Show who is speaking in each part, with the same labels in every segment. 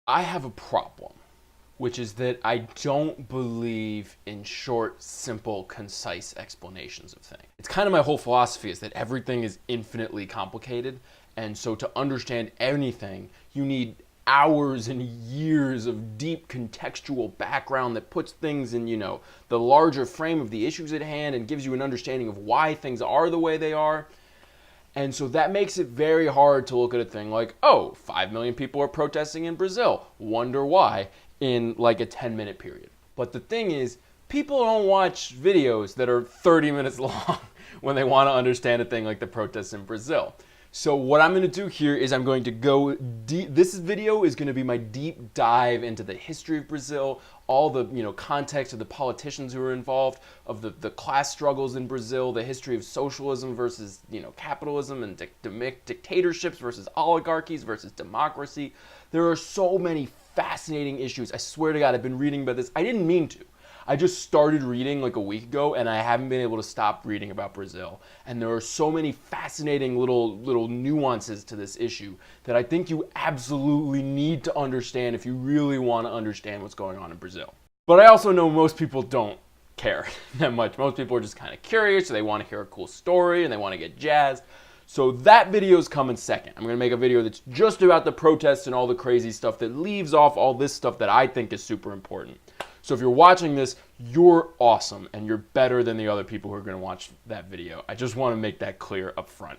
Speaker 1: I have a problem, which is that I don't believe in short, simple, concise explanations of things. It's kind of my whole philosophy is that everything is infinitely complicated, and so to understand anything, you need hours and years of deep contextual background that puts things in, the larger frame of the issues at hand and gives you an understanding of why things are the way they are. And so that makes it very hard to look at a thing like, oh, 5 million people are protesting in Brazil. Wonder why, in like a 10-minute period. But the thing is, people don't watch videos that are 30 minutes long when they want to understand a thing like the protests in Brazil. So what I'm going to do here is I'm going to go deep. This video is going to be my deep dive into the history of Brazil, all the context of the politicians who were involved, of the class struggles in Brazil, the history of socialism versus capitalism and dictatorships versus oligarchies versus democracy. There are so many fascinating issues. I swear to God, I've been reading about this. I didn't mean to. I just started reading like a week ago, and I haven't been able to stop reading about Brazil. And there are so many fascinating little nuances to this issue that I think you absolutely need to understand if you really want to understand what's going on in Brazil. But I also know most people don't care that much. Most people are just kind of curious, so they want to hear a cool story, and they want to get jazzed. So that video is coming second. I'm going to make a video that's just about the protests and all the crazy stuff that leaves off all this stuff that I think is super important. So if you're watching this, you're awesome and you're better than the other people who are going to watch that video. I just want to make that clear up front.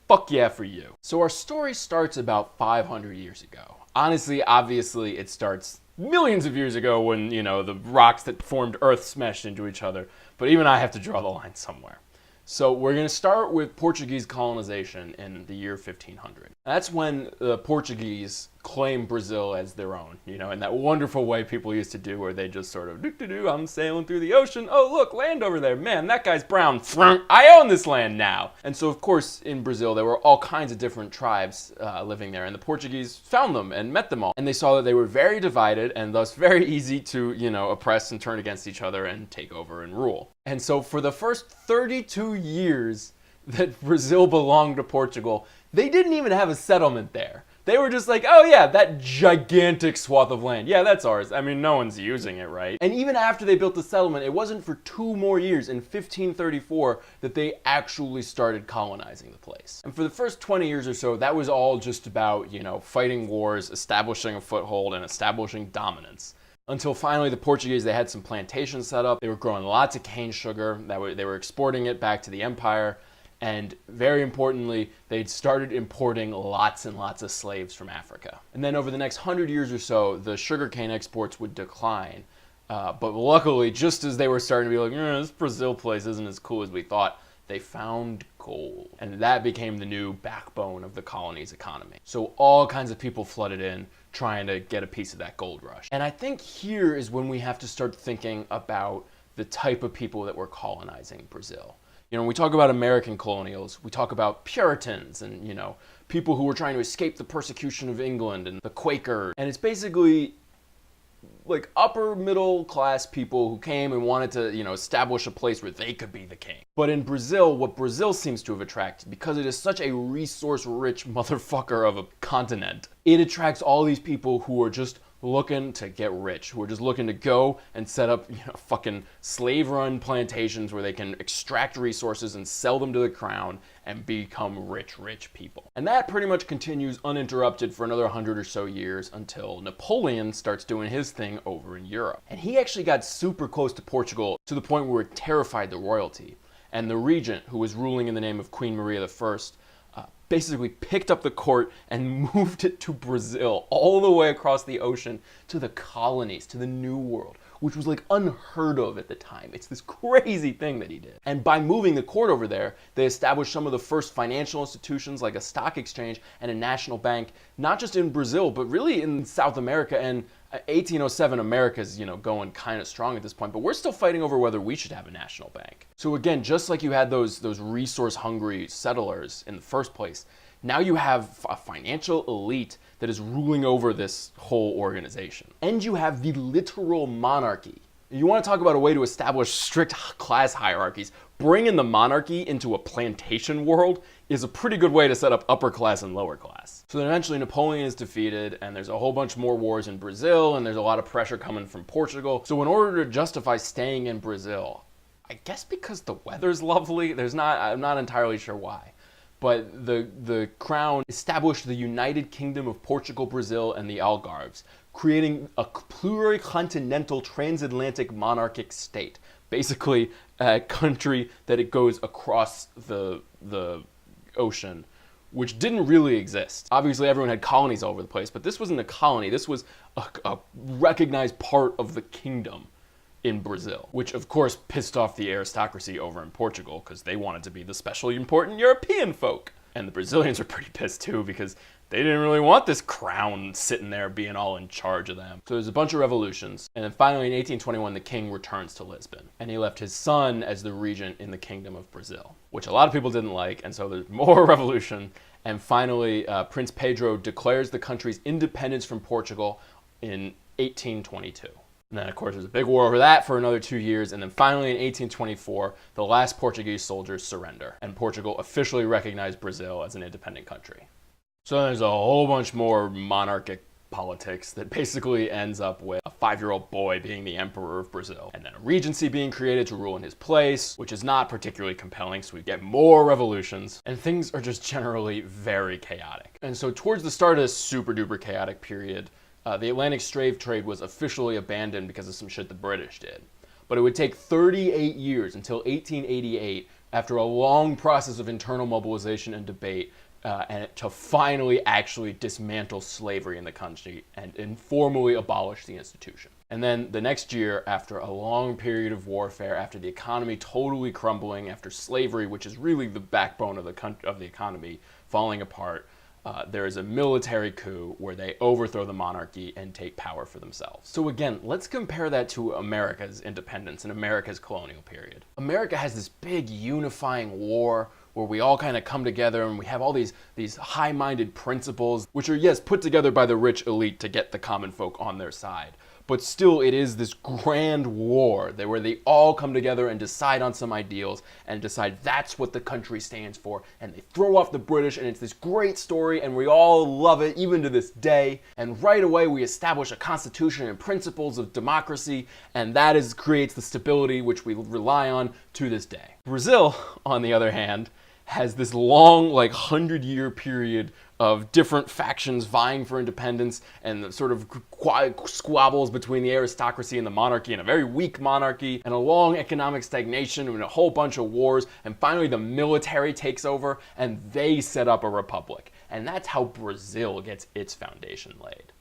Speaker 1: Fuck yeah for you. So our story starts about 500 years ago. Honestly, obviously, it starts millions of years ago when, the rocks that formed Earth smashed into each other. But even I have to draw the line somewhere. So we're going to start with Portuguese colonization in the year 1500. That's when the Portuguese claim Brazil as their own, in that wonderful way people used to do where they just sort of, I'm sailing through the ocean. Oh, look, land over there. Man, that guy's brown. I own this land now. And so, of course, in Brazil, there were all kinds of different tribes living there. And the Portuguese found them and met them all. And they saw that they were very divided and thus very easy to, oppress and turn against each other and take over and rule. And so for the first 32 years that Brazil belonged to Portugal, they didn't even have a settlement there. They were just like, oh yeah, that gigantic swath of land. Yeah, that's ours. I mean, no one's using it, right? And even after they built the settlement, it wasn't for 2 more years in 1534 that they actually started colonizing the place. And for the first 20 years or so, that was all just about, fighting wars, establishing a foothold, and establishing dominance. Until finally the Portuguese, they had some plantations set up. They were growing lots of cane sugar. They were exporting it back to the empire. And very importantly, they'd started importing lots and lots of slaves from Africa. And then over the next 100 years or so, the sugarcane exports would decline. But luckily, just as they were starting to be like, this Brazil place isn't as cool as we thought, they found gold. And that became the new backbone of the colony's economy. So all kinds of people flooded in, trying to get a piece of that gold rush. And I think here is when we have to start thinking about the type of people that were colonizing Brazil. When we talk about American colonials, we talk about Puritans and, people who were trying to escape the persecution of England and the Quaker. And it's basically like upper middle class people who came and wanted to, establish a place where they could be the king. But in Brazil, what Brazil seems to have attracted, because it is such a resource-rich motherfucker of a continent, it attracts all these people who are just looking to get rich, who are just looking to go and set up fucking slave-run plantations where they can extract resources and sell them to the crown and become rich people. And that pretty much continues uninterrupted for another 100 or so years until Napoleon starts doing his thing over in Europe. And he actually got super close to Portugal to the point where it terrified the royalty. And the regent, who was ruling in the name of Queen Maria I, basically picked up the court and moved it to Brazil, all the way across the ocean to the colonies, to the New World, which was like unheard of at the time. It's this crazy thing that he did. And by moving the court over there, they established some of the first financial institutions like a stock exchange and a national bank, not just in Brazil, but really in South America. And 1807, America's, going kind of strong at this point, but we're still fighting over whether we should have a national bank. So again, just like you had those resource-hungry settlers in the first place, now you have a financial elite that is ruling over this whole organization. And you have the literal monarchy. You want to talk about a way to establish strict class hierarchies, bring in the monarchy into a plantation world is a pretty good way to set up upper class and lower class. So then eventually Napoleon is defeated, and there's a whole bunch more wars in Brazil, and there's a lot of pressure coming from Portugal. So in order to justify staying in Brazil, I guess because the weather's lovely, I'm not entirely sure why, but the crown established the United Kingdom of Portugal, Brazil, and the Algarves, creating a pluricontinental transatlantic monarchic state. Basically, a country that it goes across the ocean, which didn't really exist. Obviously, everyone had colonies all over the place, but this wasn't a colony. This was a recognized part of the kingdom in Brazil, which of course pissed off the aristocracy over in Portugal because they wanted to be the specially important European folk. And the Brazilians were pretty pissed too because they didn't really want this crown sitting there being all in charge of them. So there's a bunch of revolutions. And then finally in 1821, the king returns to Lisbon. And he left his son as the regent in the Kingdom of Brazil, which a lot of people didn't like. And so there's more revolution. And finally, Prince Pedro declares the country's independence from Portugal in 1822. And then, of course, there's a big war over that for another 2 years. And then finally, in 1824, the last Portuguese soldiers surrender. And Portugal officially recognized Brazil as an independent country. So there's a whole bunch more monarchic politics that basically ends up with a 5-year-old boy being the emperor of Brazil. And then a regency being created to rule in his place, which is not particularly compelling, so we get more revolutions. And things are just generally very chaotic. And so towards the start of this super duper chaotic period, the Atlantic slave trade was officially abandoned because of some shit the British did. But it would take 38 years until 1888, after a long process of internal mobilization and debate, and to finally actually dismantle slavery in the country and formally abolish the institution. And then the next year, after a long period of warfare, after the economy totally crumbling, after slavery, which is really the backbone of the economy, falling apart, there is a military coup where they overthrow the monarchy and take power for themselves. So again, let's compare that to America's independence and America's colonial period. America has this big unifying war where we all kind of come together and we have all these high-minded principles, which are, yes, put together by the rich elite to get the common folk on their side. But still, it is this grand war where they all come together and decide on some ideals and decide that's what the country stands for. And they throw off the British, and it's this great story, and we all love it, even to this day. And right away, we establish a constitution and principles of democracy, and that creates the stability which we rely on to this day. Brazil, on the other hand, has this long, 100-year period of different factions vying for independence and the sort of squabbles between the aristocracy and the monarchy, and a very weak monarchy, and a long economic stagnation and a whole bunch of wars, and finally the military takes over and they set up a republic. And that's how Brazil gets its foundation laid.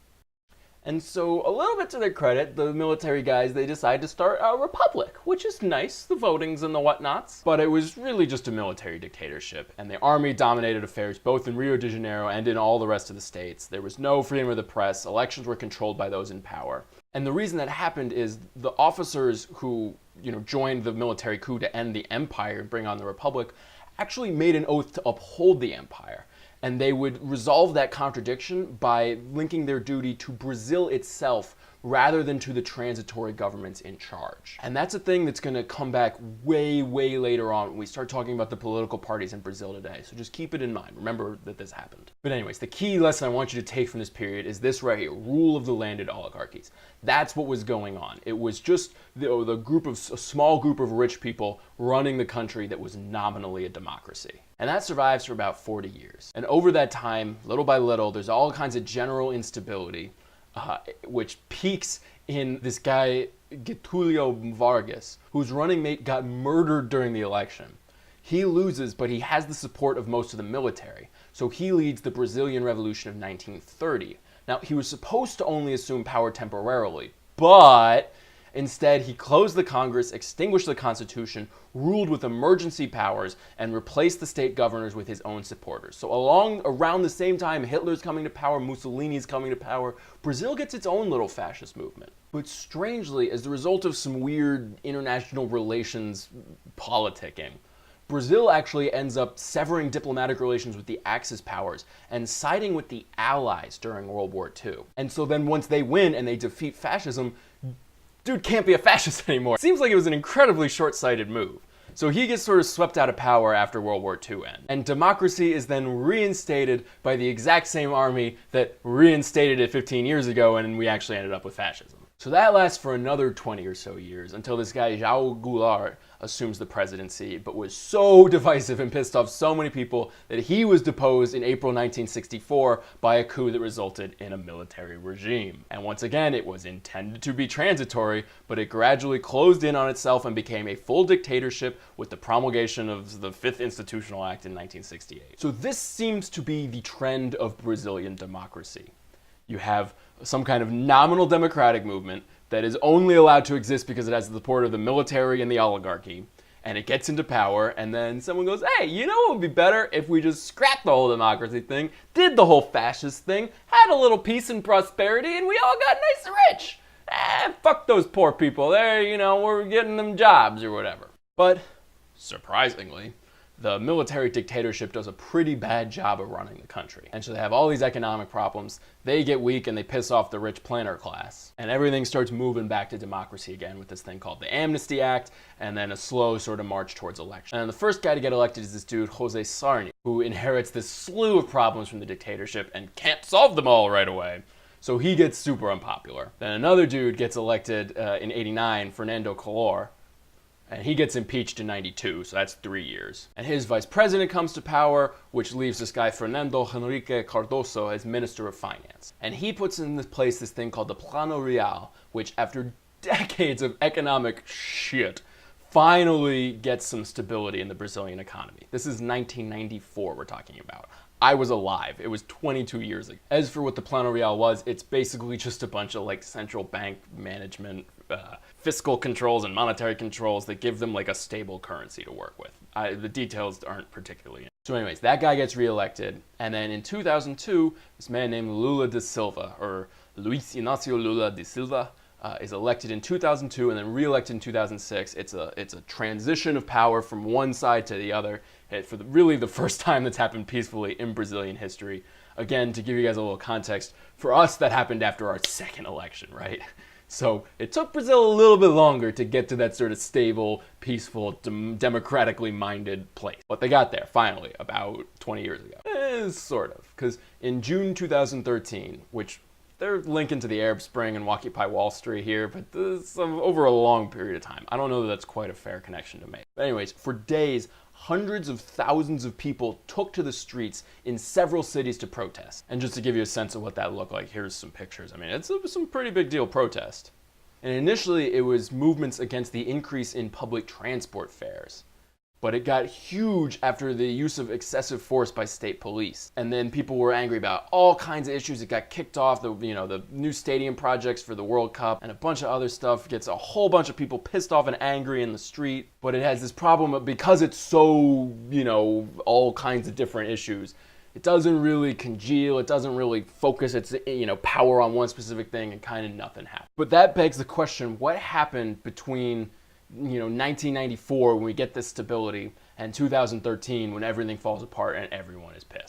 Speaker 1: And so, a little bit to their credit, the military guys, they decide to start a republic, which is nice, the votings and the whatnots. But it was really just a military dictatorship, and the army dominated affairs both in Rio de Janeiro and in all the rest of the states. There was no freedom of the press, elections were controlled by those in power. And the reason that happened is the officers who, joined the military coup to end the empire and bring on the republic actually made an oath to uphold the empire. And they would resolve that contradiction by linking their duty to Brazil itself rather than to the transitory governments in charge. And that's a thing that's going to come back way, way later on when we start talking about the political parties in Brazil today. So just keep it in mind. Remember that this happened. But anyways, the key lesson I want you to take from this period is this right here, rule of the landed oligarchies. That's what was going on. It was just a small group of rich people running the country that was nominally a democracy. And that survives for about 40 years. And over that time, little by little, there's all kinds of general instability, which peaks in this guy, Getulio Vargas, whose running mate got murdered during the election. He loses, but he has the support of most of the military. So he leads the Brazilian Revolution of 1930. Now, he was supposed to only assume power temporarily, but instead, he closed the Congress, extinguished the Constitution, ruled with emergency powers, and replaced the state governors with his own supporters. So around the same time Hitler's coming to power, Mussolini's coming to power, Brazil gets its own little fascist movement. But strangely, as a result of some weird international relations politicking, Brazil actually ends up severing diplomatic relations with the Axis powers and siding with the Allies during World War II. And so then once they win and they defeat fascism, dude can't be a fascist anymore. It seems like it was an incredibly short-sighted move. So he gets sort of swept out of power after World War II ends. And democracy is then reinstated by the exact same army that reinstated it 15 years ago, and we actually ended up with fascism. So that lasts for another 20 or so years until this guy João Goulart assumes the presidency, but was so divisive and pissed off so many people that he was deposed in April 1964 by a coup that resulted in a military regime. And once again, it was intended to be transitory, but it gradually closed in on itself and became a full dictatorship with the promulgation of the Fifth Institutional Act in 1968. So this seems to be the trend of Brazilian democracy. You have some kind of nominal democratic movement that is only allowed to exist because it has the support of the military and the oligarchy, and it gets into power, and then someone goes, hey, you know what would be better if we just scrapped the whole democracy thing, did the whole fascist thing, had a little peace and prosperity, and we all got nice and rich. Fuck those poor people. We're getting them jobs or whatever. But, surprisingly, the military dictatorship does a pretty bad job of running the country. And so they have all these economic problems, they get weak and they piss off the rich planter class. And everything starts moving back to democracy again with this thing called the Amnesty Act, and then a slow sort of march towards election. And the first guy to get elected is this dude, José Sarney, who inherits this slew of problems from the dictatorship and can't solve them all right away. So he gets super unpopular. Then another dude gets elected in '89, Fernando Collor, and he gets impeached in '92, so that's 3 years. And his vice president comes to power, which leaves this guy Fernando Henrique Cardoso as Minister of Finance. And he puts in place this thing called the Plano Real, which after decades of economic shit, finally gets some stability in the Brazilian economy. This is 1994 we're talking about. I was alive. It was 22 years ago. As for what the Plano Real was, it's basically just a bunch of central bank management, fiscal controls and monetary controls that give them a stable currency to work with. The details aren't particularly. So anyways, that guy gets reelected, and then in 2002, this man named Lula da Silva, or Luiz Inácio Lula da Silva, is elected in 2002 and then re-elected in 2006. It's a transition of power from one side to the other for really the first time that's happened peacefully in Brazilian history. Again, to give you guys a little context, for us that happened after our second election, right? So it took Brazil a little bit longer to get to that sort of stable, peaceful, democratically minded place. But they got there, finally, about 20 years ago. Sort of. Because in June 2013, which they're linking to the Arab Spring and Occupy Wall Street here, but this is over a long period of time. I don't know that that's quite a fair connection to make. But anyways, for days, hundreds of thousands of people took to the streets in several cities to protest. And just to give you a sense of what that looked like, here's some pictures. I mean, it's some pretty big deal protest. And initially, it was movements against the increase in public transport fares. But it got huge after the use of excessive force by state police. And then people were angry about all kinds of issues. It got kicked off, the new stadium projects for the World Cup and a bunch of other stuff. Gets a whole bunch of people pissed off and angry in the street. But it has this problem of, because it's so, all kinds of different issues, it doesn't really congeal, it doesn't really focus its, power on one specific thing, and kind of nothing happens. But that begs the question, what happened between 1994 when we get this stability and 2013 when everything falls apart and everyone is pissed?